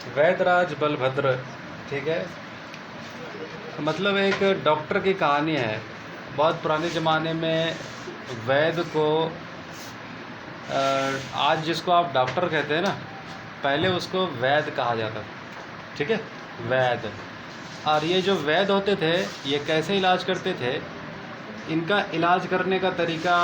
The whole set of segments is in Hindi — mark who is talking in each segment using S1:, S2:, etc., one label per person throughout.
S1: वैदराज बलभद्र, ठीक है। मतलब एक डॉक्टर की कहानी है। बहुत पुराने ज़माने में वैद को आज जिसको आप डॉक्टर कहते हैं ना, पहले उसको वैद कहा जाता था, ठीक है, वैद। और ये जो वैद होते थे ये कैसे इलाज करते थे, इनका इलाज करने का तरीका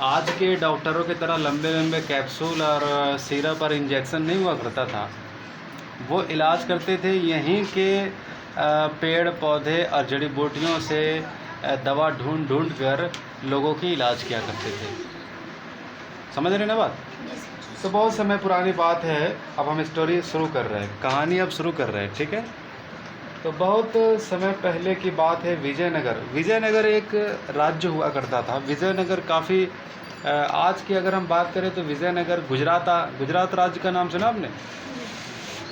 S1: आज के डॉक्टरों की तरह लंबे लंबे कैप्सूल और सिरप और इंजेक्शन नहीं हुआ करता था। वो इलाज करते थे यहीं के पेड़ पौधे और जड़ी बूटियों से दवा ढूंढ ढूंढ कर लोगों की इलाज किया करते थे। समझ रहे ना बात? तो बहुत समय पुरानी बात है। अब हम स्टोरी शुरू कर रहे हैं, कहानी अब शुरू कर रहे हैं, ठीक है। तो बहुत समय पहले की बात है। विजयनगर, विजयनगर एक राज्य हुआ करता था। विजयनगर काफ़ी आज की अगर हम बात करें तो विजयनगर गुजरात राज्य का नाम सुना आपने?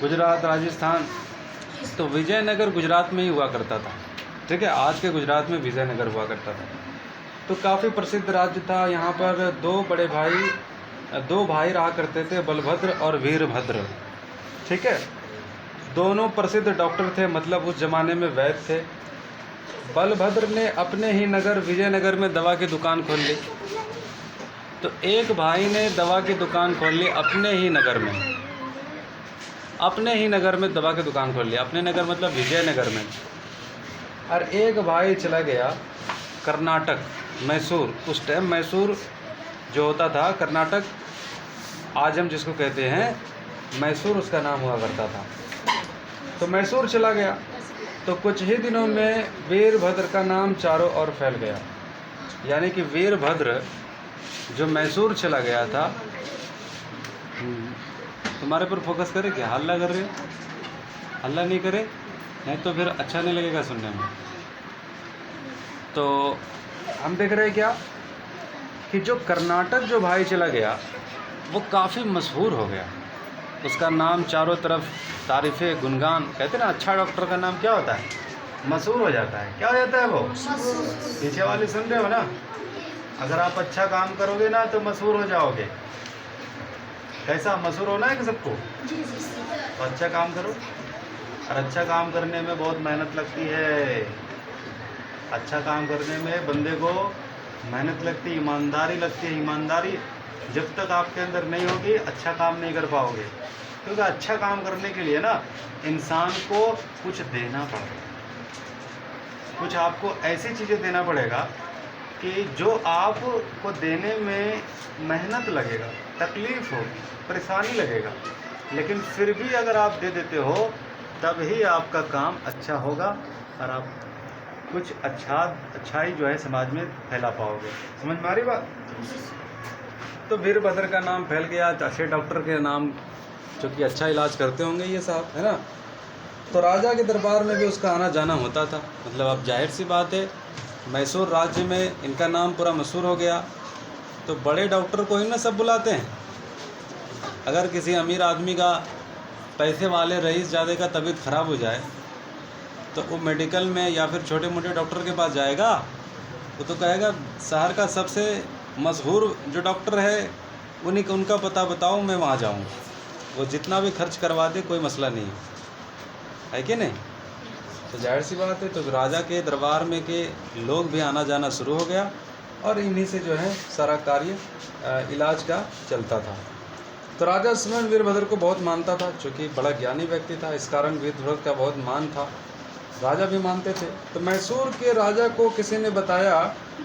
S1: गुजरात, राजस्थान। तो विजयनगर गुजरात में ही हुआ करता था, ठीक है। आज के गुजरात में विजयनगर हुआ करता था। तो काफ़ी प्रसिद्ध राज्य था। यहाँ पर दो भाई रहा करते थे, बलभद्र और वीरभद्र, ठीक है। दोनों प्रसिद्ध डॉक्टर थे, मतलब उस ज़माने में वैद्य थे। बलभद्र ने अपने ही नगर विजयनगर में दवा की दुकान खोल ली। तो एक भाई ने दवा की दुकान खोल ली अपने ही नगर में, अपने ही नगर में दवा की दुकान खोल ली। अपने नगर मतलब विजयनगर में। और एक भाई चला गया कर्नाटक, मैसूर। उस टाइम मैसूर जो होता था, कर्नाटक आज हम जिसको कहते हैं मैसूर, उसका नाम हुआ करता था। तो मैसूर चला गया। तो कुछ ही दिनों में वीरभद्र का नाम चारों ओर फैल गया। यानी कि वीरभद्र जो मैसूर चला गया था। तुम्हारे पर फोकस करे क्या? हल्ला कर रहे हो? हल्ला नहीं करे, नहीं तो फिर अच्छा नहीं लगेगा सुनने में। तो हम देख रहे हैं क्या कि जो कर्नाटक जो भाई चला गया वो काफ़ी मशहूर हो गया। उसका नाम चारों तरफ तारीफ़ें गुणगान, कहते हैं ना, अच्छा डॉक्टर का नाम क्या होता है? मशहूर हो जाता है। क्या हो जाता है वो? पीछे वाली सुन रहे हो ना? अगर आप अच्छा काम करोगे ना तो मशहूर हो जाओगे। कैसा मशहूर होना है कि सबको? तो अच्छा काम करो। और अच्छा काम करने में बहुत मेहनत लगती है। अच्छा काम करने में बंदे को मेहनत लगती है, ईमानदारी लगती है। ईमानदारी जब तक आपके अंदर नहीं होगी अच्छा काम नहीं कर पाओगे। क्योंकि अच्छा काम करने के लिए ना इंसान को कुछ देना पड़ेगा, कुछ आपको ऐसी चीज़ें देना पड़ेगा कि जो आपको देने में मेहनत लगेगा, तकलीफ़ होगी, परेशानी लगेगा, लेकिन फिर भी अगर आप दे देते हो तब ही आपका काम अच्छा होगा और आप कुछ अच्छाई जो है समाज में फैला पाओगे। समझ में आ रही बात? तो वीरभद्र का नाम फैल गया, अच्छे डॉक्टर के नाम जो कि अच्छा इलाज करते होंगे ये साहब, है ना। तो राजा के दरबार में भी उसका आना जाना होता था। मतलब अब जाहिर सी बात है, मैसूर राज्य में इनका नाम पूरा मशहूर हो गया तो बड़े डॉक्टर को ही ना सब बुलाते हैं। अगर किसी अमीर आदमी का, पैसे वाले रईस ज़्यादा का तबीयत ख़राब हो जाए तो वो मेडिकल में या फिर छोटे मोटे डॉक्टर के पास जाएगा। वो तो कहेगा शहर का सबसे मशहूर जो डॉक्टर है उनका पता बताओ, मैं वहाँ जाऊँगा। वो जितना भी खर्च करवा दे कोई मसला नहीं है कि नहीं। तो जाहिर सी बात है, तो राजा के दरबार में के लोग भी आना जाना शुरू हो गया और इन्हीं से जो है सारा कार्य इलाज का चलता था। तो राजा स्वयं वीरभद्र को बहुत मानता था, क्योंकि बड़ा ज्ञानी व्यक्ति था। इस कारण वीरभद्र का बहुत मान था, राजा भी मानते थे। तो मैसूर के राजा को किसी ने बताया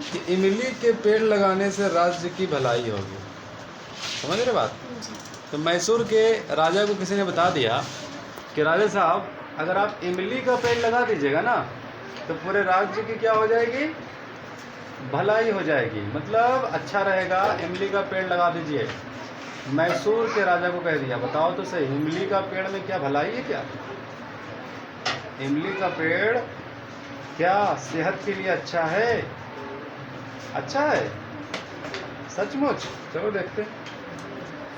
S1: कि इमली के पेड़ लगाने से राज्य की भलाई होगी। समझ रहे बात? तो मैसूर के राजा को किसी ने बता दिया कि राजा साहब, अगर आप इमली का पेड़ लगा दीजिएगा ना तो पूरे राज्य की क्या हो जाएगी? भलाई हो जाएगी, मतलब अच्छा रहेगा। इमली का पेड़ लगा दीजिए। मैसूर के राजा को कह दिया। बताओ तो सही, इमली का पेड़ में क्या भलाई है? क्या इमली का पेड़ क्या सेहत के लिए अच्छा है? अच्छा है सचमुच? चलो देखते हैं।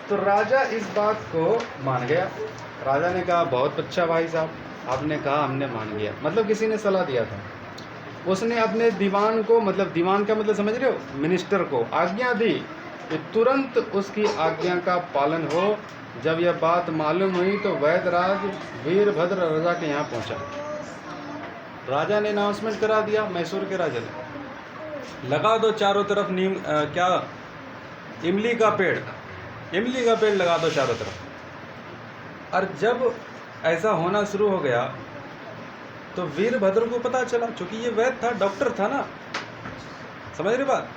S1: तो राजा इस बात को मान गया। राजा ने कहा बहुत अच्छा भाई साहब, आपने कहा, हमने मान लिया। मतलब किसी ने सलाह दिया था, उसने अपने दीवान को, मतलब दीवान का मतलब समझ रहे हो, मिनिस्टर को आज्ञा दी कि तुरंत उसकी आज्ञा का पालन हो, जब यह बात मालूम हुई तो वैदराज वीरभद्र राजा के यहाँ पहुँचा। राजा ने अनाउंसमेंट करा दिया, मैसूर के राजा ने, लगा दो चारों तरफ नीम क्या इमली का पेड़, इमली का पेड़ लगा दो चारों तरफ। और जब ऐसा होना शुरू हो गया तो वीरभद्र को पता चला, क्योंकि ये वैद्य था, डॉक्टर था ना, समझ रहे बात?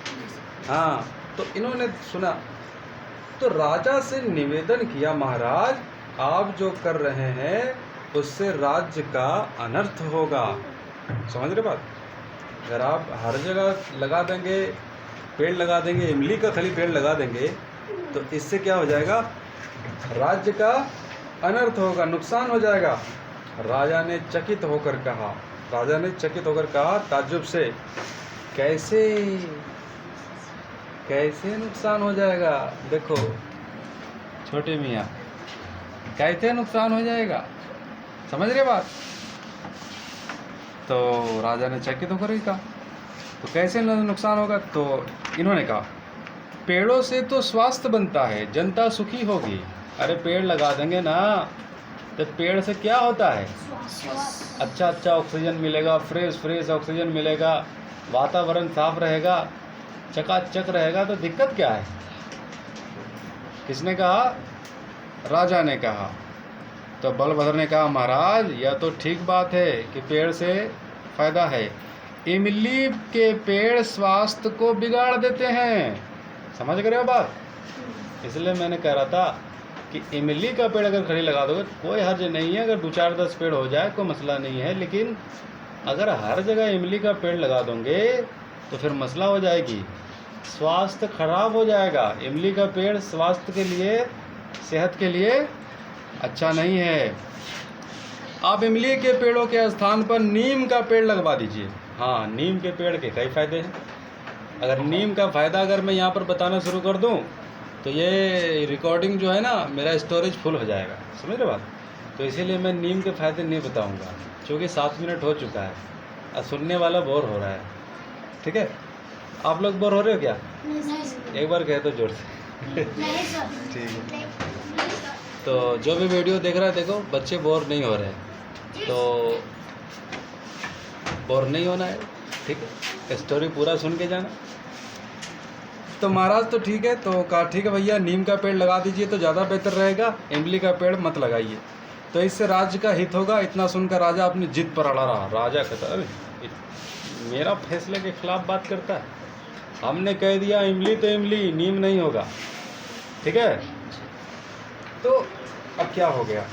S1: हाँ, तो इन्होंने सुना तो राजा से निवेदन किया, महाराज आप जो कर रहे हैं उससे राज्य का अनर्थ होगा। समझ रहे बात? अगर आप हर जगह लगा देंगे, पेड़ लगा देंगे, इमली का खाली पेड़ लगा देंगे, तो इससे क्या हो जाएगा? राज्य का अनर्थ होगा, नुकसान हो जाएगा। राजा ने चकित होकर कहा, राजा ने चकित होकर कहा ताज्जुब से, कैसे कैसे नुकसान हो जाएगा? देखो छोटे मियाँ, कैसे नुकसान हो जाएगा? समझ रहे बात? तो राजा ने चकित होकर ही कहा, तो कैसे नुकसान होगा? तो इन्होंने कहा, पेड़ों से तो स्वास्थ्य बनता है, जनता सुखी होगी। अरे पेड़ लगा देंगे ना, तो पेड़ से क्या होता है? अच्छा अच्छा ऑक्सीजन मिलेगा, फ्रेश फ्रेश ऑक्सीजन मिलेगा, वातावरण साफ रहेगा, चकाचक रहेगा, तो दिक्कत क्या है? किसने कहा? राजा ने कहा। तो बलभद्र ने कहा, महाराज यह तो ठीक बात है कि पेड़ से फायदा है, इमली के पेड़ स्वास्थ्य को बिगाड़ देते हैं। समझ गए हो बात? इसलिए मैंने कह रहा था कि इमली का पेड़ अगर खड़ी लगा दोगे कोई हर्ज नहीं है, अगर 2-4-10 पेड़ हो जाए कोई मसला नहीं है, लेकिन अगर हर जगह इमली का पेड़ लगा दोगे तो फिर मसला हो जाएगी, स्वास्थ्य खराब हो जाएगा। इमली का पेड़ स्वास्थ्य के लिए, सेहत के लिए अच्छा नहीं है। आप इमली के पेड़ों के स्थान पर नीम का पेड़ लगवा दीजिए। हाँ, नीम के पेड़ के कई फ़ायदे हैं। अगर नीम का फ़ायदा अगर मैं यहाँ पर बताना शुरू कर दूँ तो ये रिकॉर्डिंग जो है ना, मेरा स्टोरेज फुल हो जाएगा। समझ रहे बात? तो इसीलिए मैं नीम के फ़ायदे नहीं बताऊँगा, क्योंकि 7 मिनट हो चुका है और सुनने वाला बोर हो रहा है। ठीक है? आप लोग बोर हो रहे हो क्या? एक बार कह दो जोर से। ठीक है। तो जो भी वीडियो देख रहा है, देखो बच्चे बोर नहीं हो रहे हैं, तो बोर नहीं होना है। ठीक है? स्टोरी पूरा सुन के जाना। तो महाराज तो ठीक है, तो कहा ठीक है भैया, नीम का पेड़ लगा दीजिए तो ज़्यादा बेहतर रहेगा, इमली का पेड़ मत लगाइए, तो इससे राज्य का हित होगा। इतना सुनकर राजा अपनी जिद पर अड़ा रहा। राजा कहता, अरे मेरा फैसले के खिलाफ बात करता है, हमने कह दिया इमली तो इमली, नीम नहीं होगा। ठीक है? तो अब क्या हो गया?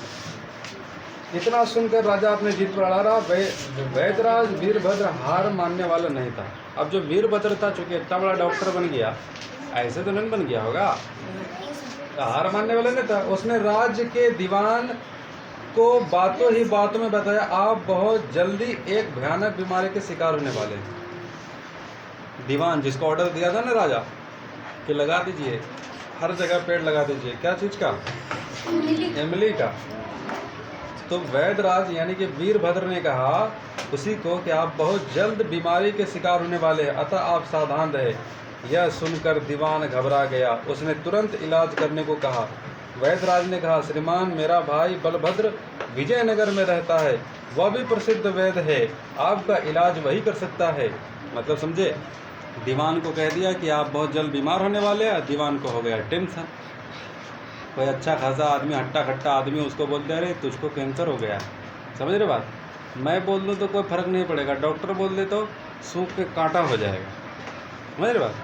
S1: इतना सुनकर राजा अपने जिद पर अड़ा रहा। वैदराज वीरभद्र हार मानने वाला नहीं था। अब जो वीरभद्र था, चूंकि इतना बड़ा डॉक्टर बन गया, ऐसे तो नहीं बन गया होगा, हार मानने वाला नहीं था। उसने राज्य के दीवान को बातों ही बातों में बताया, आप बहुत जल्दी एक भयानक बीमारी के शिकार होने वाले हैं। दीवान जिसको ऑर्डर दिया था ना राजा कि लगा दीजिए, हर जगह पेड़ लगा दीजिए, क्या चीज़ का? इमली का। तो वैदराज यानी कि वीरभद्र ने कहा उसी को कि आप बहुत जल्द बीमारी के शिकार होने वाले हैं, अतः आप सावधान रहे। यह सुनकर दीवान घबरा गया, उसने तुरंत इलाज करने को कहा। वैदराज ने कहा, श्रीमान मेरा भाई बलभद्र विजयनगर में रहता है, वह भी प्रसिद्ध वैद्य है, आपका इलाज वही कर सकता है। मतलब समझे? दीवान को कह दिया कि आप बहुत जल्द बीमार होने वाले हैं। दीवान को हो गया टेंशन। कोई अच्छा खासा आदमी, हट्टा खट्टा आदमी, उसको बोलते अरे तुझको कैंसर हो गया। समझ रहे बात? मैं बोल दूँ तो कोई फ़र्क नहीं पड़ेगा, डॉक्टर बोल दे तो सूख के कांटा हो जाएगा। समझ रहे बात?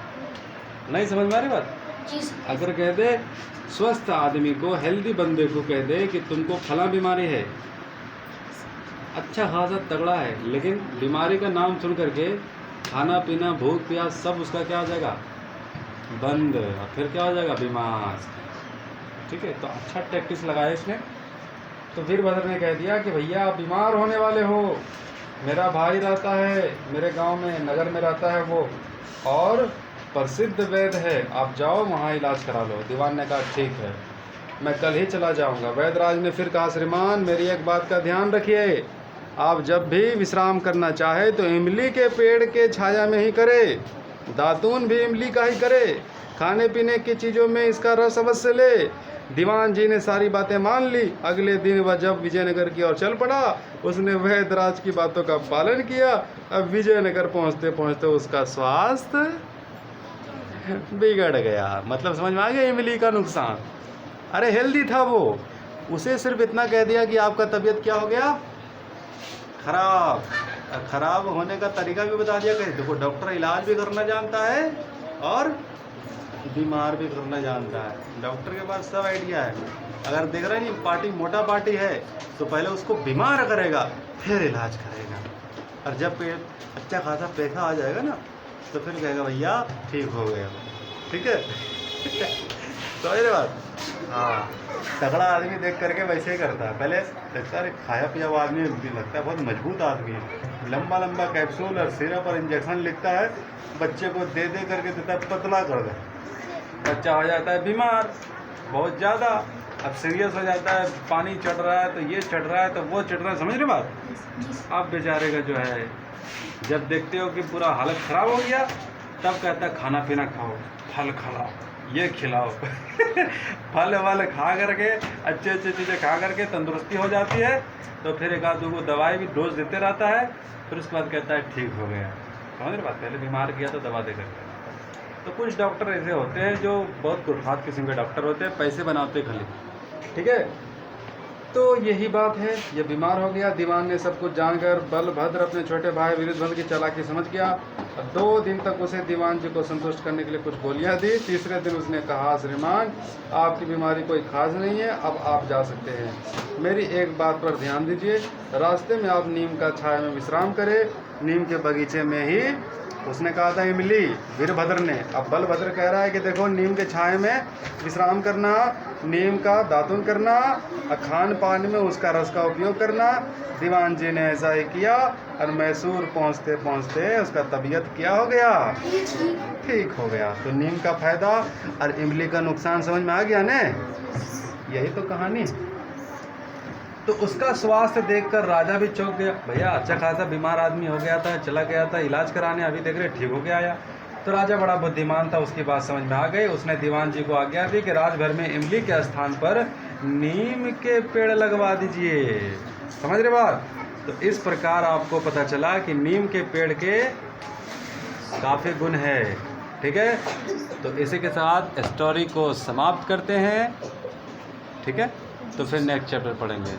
S1: नहीं समझ में आ रही बात? अगर कह दे स्वस्थ आदमी को, हेल्दी बंदे को कह दे कि तुमको फला बीमारी है, अच्छा खासा तगड़ा है, लेकिन बीमारी का नाम सुन करके खाना पीना, भूख प्यास सब उसका क्या हो जाएगा? बंद। और फिर क्या हो जाएगा? बीमार। ठीक है? तो अच्छा टैक्टिक्स लगाया इसने। तो वीरभद्र ने कह दिया कि भैया आप बीमार होने वाले हो, मेरा भाई रहता है मेरे गांव में, नगर में रहता है वो, और प्रसिद्ध वैद्य है, आप जाओ वहाँ इलाज करा लो। दीवान ने कहा ठीक है, मैं कल ही चला जाऊँगा। वैदराज ने फिर कहा, श्रीमान मेरी एक बात का ध्यान रखिए, आप जब भी विश्राम करना चाहे तो इमली के पेड़ के छाया में ही करे, दातून भी इमली का ही करे, खाने पीने की चीज़ों में इसका रस अवश्य ले,
S2: दीवान जी ने सारी बातें मान ली। अगले दिन वह जब विजयनगर की ओर चल पड़ा, उसने वैद्यराज की बातों का पालन किया। अब विजयनगर पहुंचते पहुंचते उसका स्वास्थ्य बिगड़ गया। मतलब समझ में आ गया इमली का नुकसान। अरे हेल्दी था वो, उसे सिर्फ इतना कह दिया कि आपका तबीयत क्या हो गया, खराब। खराब होने का तरीका भी बता दिया। कहे देखो डॉक्टर इलाज भी करना जानता है और बीमार भी करना जानता है। डॉक्टर के पास सब आइडिया है। अगर देख रहे नहीं पार्टी मोटा पार्टी है तो पहले उसको बीमार करेगा फिर इलाज करेगा, और जब अच्छा खासा पैसा आ जाएगा ना तो फिर कहेगा भैया ठीक हो गया। ठीक है समझ रहे बात? हाँ, तगड़ा आदमी देख करके वैसे ही करता है। पहले लगता है खाया पिया हुआ आदमी लगता है बहुत मजबूत आदमी है, लंबा लंबा कैप्सूल और सिरप और इंजेक्शन लिखता है, बच्चे को दे दे करके देता है पतला कर दे। बच्चा हो जाता है बीमार बहुत ज़्यादा, अब सीरियस हो जाता है, पानी चढ़ रहा है तो ये चढ़ रहा है तो वो चढ़ रहा है। समझ रहे बात? आप बेचारे का जो है जब देखते हो कि पूरा हालत ख़राब हो गया तब कहता है खाना पीना खाओ, फल खिलाओ, ये खिलाओ फल वल खा करके अच्छे अच्छे चीज़ें खा करके तंदुरुस्ती हो जाती है, तो फिर एक आध दो को दवाई भी डोज देते रहता है, फिर उसके बाद कहता है ठीक हो गया। समझ रहे बात? पहले बीमार किया तो दवा दे करके। तो कुछ डॉक्टर ऐसे होते हैं जो बहुत कुरफात किस्म के डॉक्टर होते हैं, पैसे बनाते खाली। ठीक है, तो यही बात है। ये बीमार हो गया। दीवान ने सब कुछ जानकर बलभद्र अपने छोटे भाई वीरभद्र की चालाकी समझ गया। 2 दिन तक उसे दीवान जी को संतुष्ट करने के लिए कुछ गोलियां दी। तीसरे दिन उसने कहा, श्रीमान आपकी बीमारी कोई खास नहीं है, अब आप जा सकते हैं। मेरी एक बात पर ध्यान दीजिए, रास्ते में आप नीम का छाया में विश्राम करें। नीम के बगीचे में ही उसने कहा था इमली, वीरभद्र ने। अब बलभद्र कह रहा है कि देखो नीम के छाए में विश्राम करना, नीम का दातुन करना, खान पान में उसका रस का उपयोग करना। दीवान जी ने ऐसा ही किया और मैसूर पहुंचते पहुंचते उसका तबीयत क्या हो गया, ठीक हो गया। तो नीम का फायदा और इमली का नुकसान समझ में आ गया ने? यही तो कहानी। तो उसका स्वास्थ्य देखकर राजा भी चौंक गया। भैया अच्छा खासा बीमार आदमी हो गया था, चला गया था इलाज कराने, अभी देख रहे ठीक हो गया आया। तो राजा बड़ा बुद्धिमान था, उसकी बात समझ में आ गई। उसने दीवान जी को आज्ञा दी कि राजभर में इमली के स्थान पर नीम के पेड़ लगवा दीजिए। समझ रहे बात? तो इस प्रकार आपको पता चला कि नीम के पेड़ के काफ़ी गुण है। ठीक है, तो इसी के साथ स्टोरी को समाप्त करते हैं। ठीक है, तो फिर नेक्स्ट चैप्टर पढ़ेंगे।